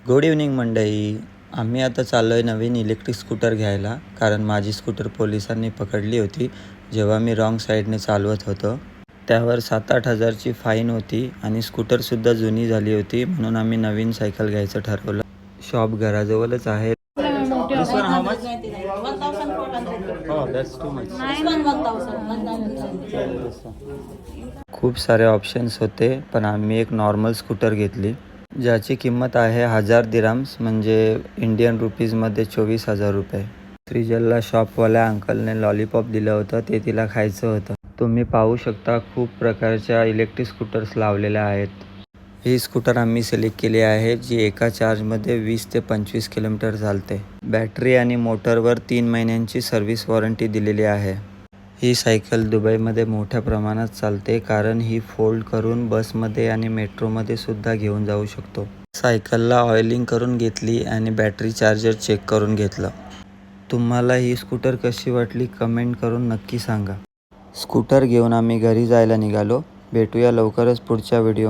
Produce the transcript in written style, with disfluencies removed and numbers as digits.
Good evening मंडळी. आम्ही आता चाललो आहे नवीन इलेक्ट्रिक स्कूटर घ्यायला, कारण माझी स्कूटर पोलिसांनी पकडली होती जेव्हा मी रॉंग साईडने चालवत होतो. त्यावर 7-8 हजारची फाईन होती आणि स्कूटरसुद्धा जुनी झाली होती, म्हणून आम्ही नवीन सायकल घ्यायचं ठरवलं. शॉप घराजवळच आहे. खूप सारे ऑप्शन्स होते, पण आम्ही एक नॉर्मल स्कूटर घेतली ज्याची किंमत आहे 1000 दिराम्स, म्हणजे इंडियन रुपीजमध्ये 24,000 रुपये. श्रीजलला शॉपवाल्या अंकलने लॉलीपॉप दिलं होतं, ते तिला खायचं होतं. तुम्ही पाहू शकता खूप प्रकारच्या इलेक्ट्रिक स्कूटर्स लावलेल्या आहेत. ही स्कूटर आम्ही सिलेक्ट केली आहे जी एका चार्जमध्ये 20 ते 25 किलोमीटर चालते. बॅटरी आणि मोटरवर 3 महिन्यांची सर्व्हिस वॉरंटी दिलेली आहे. ही सायकल दुबईमध्ये मोठ्या प्रमाणात चालते, कारण ही फोल्ड करून बसमध्ये आणि मेट्रोमध्ये सुद्धा घेऊन जाऊ शकतो. सायकलला ऑइलिंग करून घेतली आणि बॅटरी चार्जर चेक करून घेतलं. तुम्हाला ही स्कूटर कशी वाटली कमेंट करून नक्की सांगा. स्कूटर घेऊन आम्ही घरी जायला निघालो. भेटूया लवकरच पुढच्या व्हिडिओ.